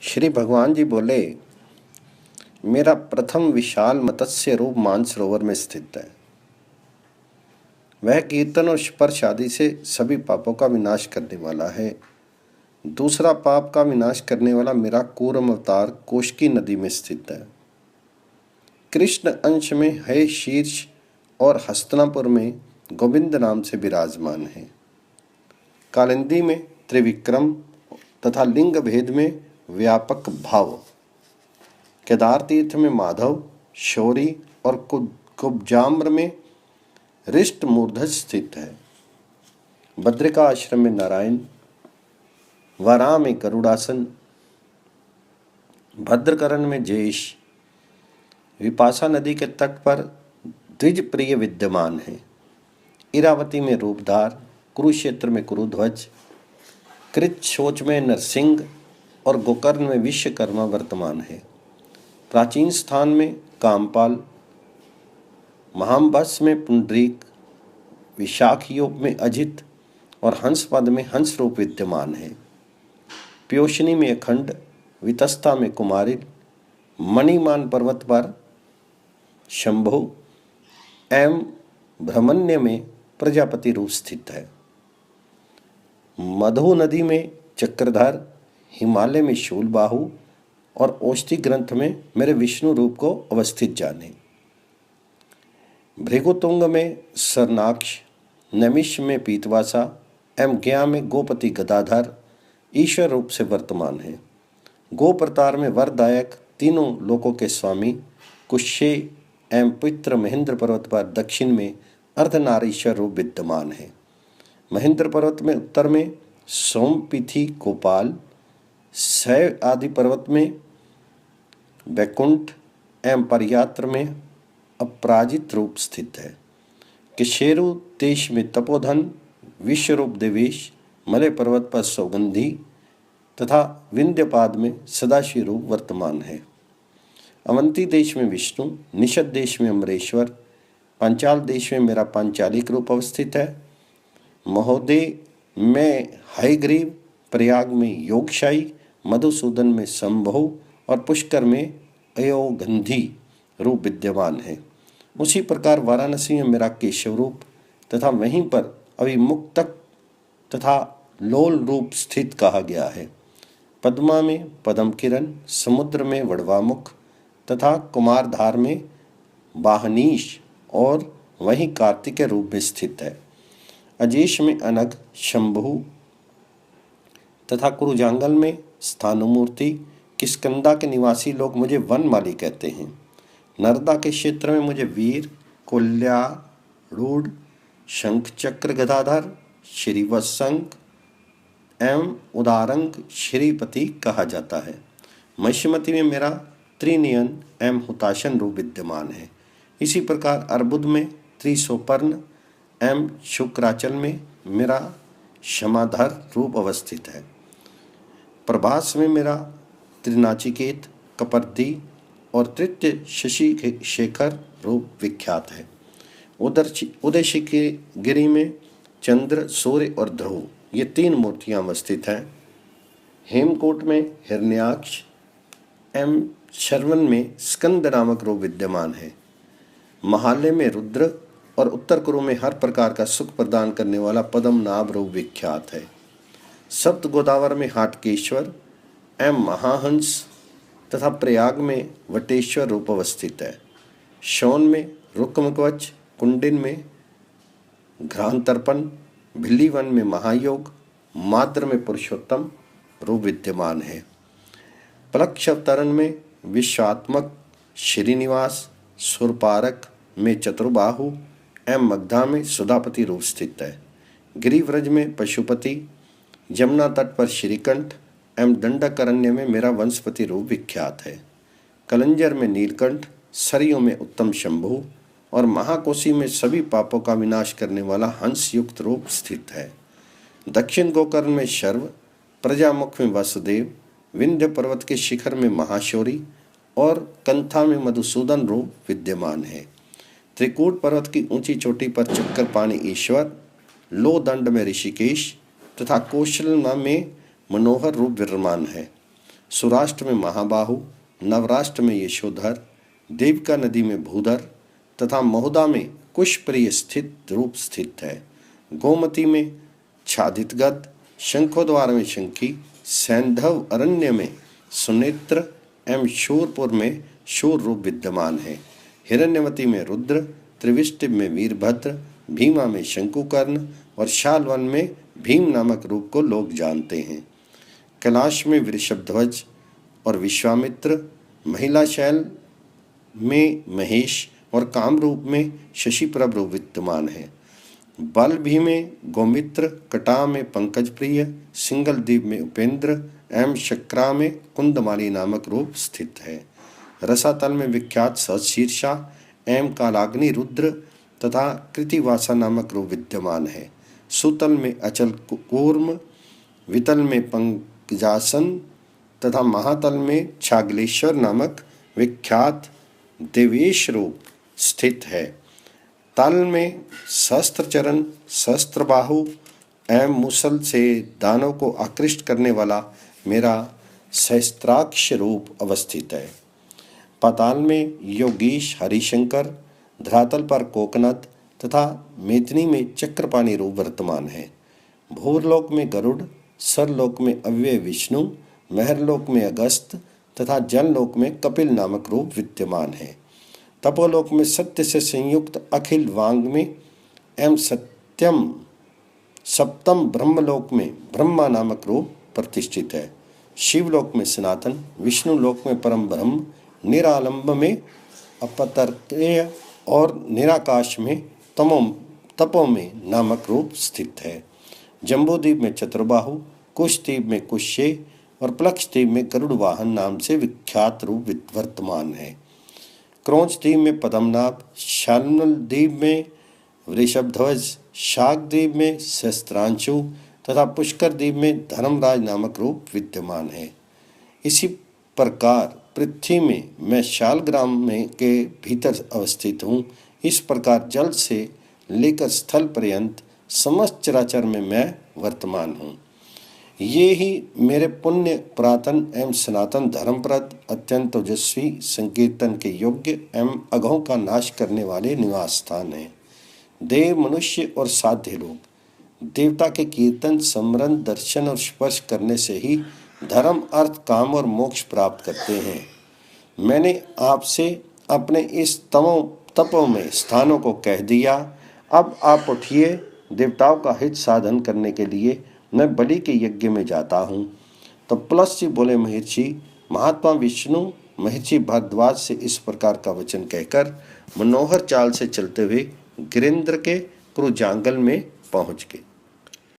श्री भगवान जी बोले, मेरा प्रथम विशाल मत्स्य रूप मानसरोवर में स्थित है। वह कीर्तन और स्पर्श आदि से सभी पापों का विनाश करने वाला है। दूसरा पाप का विनाश करने वाला मेरा कूर्म अवतार कोष्की नदी में स्थित है। कृष्ण अंश में है शीर्ष और हस्तिनापुर में गोविंद नाम से विराजमान है। कालिंदी में त्रिविक्रम तथा लिंग भेद में व्यापक भाव। केदार तीर्थ में माधव, शौरी और कुब्जाम्र में रिष्ट मूर्धज स्थित है। बद्रिका आश्रम में नारायण, वरा में गरुड़ासन, भद्रकरण में जयेश, विपाशा नदी के तट पर द्विज प्रिय विद्यमान है। इरावती में रूपधार, कुरुक्षेत्र में कुरुध्वज, कृच्छोच में नरसिंह और गोकर्ण में विश्वकर्मा वर्तमान है। प्राचीन स्थान में कामपाल, महाम्बस में पुंडरीक, विशाख योग में अजित और हंसपद में हंस रूप विद्यमान है। प्योशनी में अखंड, वितस्ता में कुमारिल, मणिमान पर्वत पर शंभु एवं ब्रह्मण्य में प्रजापति रूप स्थित है। मधु नदी में चक्रधर, हिमालय में शूलबाहु और औष्ठी ग्रंथ में मेरे विष्णु रूप को अवस्थित जाने। भृगुतुंग में सरनाक्ष, नमिष में पीतवासा एवं गया में गोपति गदाधर ईश्वर रूप से वर्तमान है। गोप्रतार में वरदायक, तीनों लोकों के स्वामी कुशे एवं पुत्र महेंद्र पर्वत पर दक्षिण में अर्धनारीश्वर रूप विद्यमान है। महेंद्र पर्वत में उत्तर में सोमपीथी गोपाल, शैव आदि पर्वत में वैकुंठ एवं परयात्र में अपराजित रूप स्थित है। किशेरु देश में तपोधन, विश्वरूप देवेश, मलय पर्वत पर सौगंधी तथा विंध्यपाद में सदाशिव रूप वर्तमान है। अवंती देश में विष्णु, निषद देश में अमरेश्वर, पांचाल देश में मेरा पांचालिक रूप अवस्थित है। महोदय में हयग्रीव, प्रयाग में योगशाही, मधुसूदन में संभव और पुष्कर में अयोगंधी रूप विद्यमान है। उसी प्रकार वाराणसी में मेरा केशव रूप तथा वहीं पर अभिमुक्तक तथा लोल रूप स्थित कहा गया है। पद्मा में पद्म किरण, समुद्र में वड़वामुख तथा कुमारधार में बाहनीश और वहीं कार्तिकेय रूप में स्थित है। अजेश में अनग, शंभु तथा कुरुजांगल में स्थानुमूर्ति, किष्किंधा के निवासी लोग मुझे वनमाली कहते हैं। नर्मदा के क्षेत्र में मुझे वीर, कोल्यारूढ़, शंख चक्र गदाधर, श्रीवत्संग एवं उदारंग श्रीपति कहा जाता है। महिष्मति में मेरा त्रिनयन एवं हुताशन रूप विद्यमान है। इसी प्रकार अर्बुद में त्रिशोपर्ण एवं शुक्राचल में मेरा क्षमाधर रूप अवस्थित है। प्रभास में मेरा त्रिनाचिकेत, कपर्दी और तृतीय शशि शेखर रूप विख्यात है। उदय गिरी में चंद्र, सूर्य और ध्रुव ये तीन मूर्तियां अवस्थित हैं। हेमकोट में हिरण्याक्ष एवं शरवण में स्कंद नामक रूप विद्यमान है। महालय में रुद्र और उत्तर कुरु में हर प्रकार का सुख प्रदान करने वाला पद्म नाभ रूप विख्यात है। सप्त गोदावर में हाटकेश्वर एवं महाहंस तथा प्रयाग में वटेश्वर रूप अवस्थित है। शौन में रुक्मकवच, कुंडिन में घ्रांतर्पण, भिल्लीवन में महायोग, माद्र में पुरुषोत्तम रूप विद्यमान है। पलक्ष अवतरण में विश्वात्मक, श्रीनिवास, सुरपारक में चतुर्बाहु एवं मगधा में सुधापति रूप स्थित है। गिरिव्रज में पशुपति, यमुना तट पर श्रीकंठ एवं दंडकारण्य में मेरा वंशपति रूप विख्यात है। कलंजर में नीलकंठ, सरयू में उत्तम शंभु और महाकोशी में सभी पापों का विनाश करने वाला हंस युक्त रूप स्थित है। दक्षिण गोकर्ण में शर्व, प्रजामुख में वासुदेव, विंध्य पर्वत के शिखर में महाशौरी और कंथा में मधुसूदन रूप विद्यमान है। त्रिकूट पर्वत की ऊंची चोटी पर चक्रपाणि ईश्वर, लोदंड में ऋषिकेश तथा कौशलमा में मनोहर रूप विद्यमान है। सौराष्ट्र में महाबाहु, नवराष्ट्र में यशोधर, देविका नदी में भूधर तथा महुदा में कुशप्रिय स्थित रूप स्थित है। गोमती में छादितगत, शंखोद्वार में शंखी, सैंधव अरण्य में सुनेत्र एवं शूरपुर में शूर रूप विद्यमान है। हिरण्यवती में रुद्र, त्रिविष्टि में वीरभद्र, भीमा में शंकुकर्ण और शालवन में भीम नामक रूप को लोग जानते हैं। कैलाश में वृषभध्वज और विश्वामित्र, महिला शैल में महेश और कामरूप में शशिप्रभ रूप विद्यमान है। बलभी में गोमित्र, कटा में पंकज प्रिय, सिंगलदीप में उपेंद्र एवं शक्रा में कुंदमाली नामक रूप स्थित है। रसातल में विख्यात सहशीर्षा एवं कालाग्नि रुद्र तथा कृतिवासा नामक रूप विद्यमान है। सुतल में अचल कूर्म, वितल में पंकजासन तथा महातल में छागलेश्वर नामक विख्यात देवेश रूप स्थित है। तल में सहस्त्रचरण, सहस्त्रबाहु एवं मुसल से दानों को आकृष्ट करने वाला मेरा सहस्त्राक्ष रूप अवस्थित है। पाताल में योगीश हरिशंकर, धरातल पर कोकनद तथा मेदिनी में चक्रपाणी रूप वर्तमान है। भूरलोक में गरुड़, सरलोक में अव्यय विष्णु, महरलोक में अगस्त तथा जनलोक में कपिल नामक रूप विद्यमान है। तपोलोक में सत्य से संयुक्त अखिल वांग में एवं सप्तम ब्रह्मलोक में ब्रह्मा नामक रूप प्रतिष्ठित है। शिवलोक में सनातन, विष्णुलोक में परम ब्रह्म, निरालंब में अपतर्केय और निराकाश में तपो में नामक रूप स्थित है। जम्बूद्वीप में चतुर्बाहु, कुशद्वीप में कुशे और प्लक्षद्वीप में गरुड़ वाहन नाम से विख्यात रूप वर्तमान है। क्रोंचद्वीप में पद्मनाभ, शाल्मलद्वीप में वृषभध्वज, शाकद्वीप में सहस्त्रांशु तथा पुष्कर द्वीप में धर्मराज नामक रूप विद्यमान है। इसी प्रकार पृथ्वी में मैं शालग्राम में के भीतर अवस्थित हूँ। इस प्रकार जल से लेकर स्थल पर्यंत समस्त चराचर में मैं वर्तमान हूँ। ये ही मेरे पुण्य पुरातन एवं सनातन धर्मप्रद अत्यंत ओजस्वी संकीर्तन के योग्य एवं अघों का नाश करने वाले निवास स्थान हैं। देव, मनुष्य और साध्य लोग देवता के कीर्तन, स्मरण, दर्शन और स्पर्श करने से ही धर्म, अर्थ, काम और मोक्ष प्राप्त करते हैं। मैंने आपसे अपने इस तपों में स्थानों को कह दिया। अब आप उठिए, देवताओं का हित साधन करने के लिए मैं बलि के यज्ञ में जाता हूँ। तो पुलस्त्य बोले, महर्षि, महात्मा विष्णु महर्षि भारद्वाज से इस प्रकार का वचन कहकर मनोहर चाल से चलते हुए गिरिंद्र के क्रुजांगल में पहुँच गए।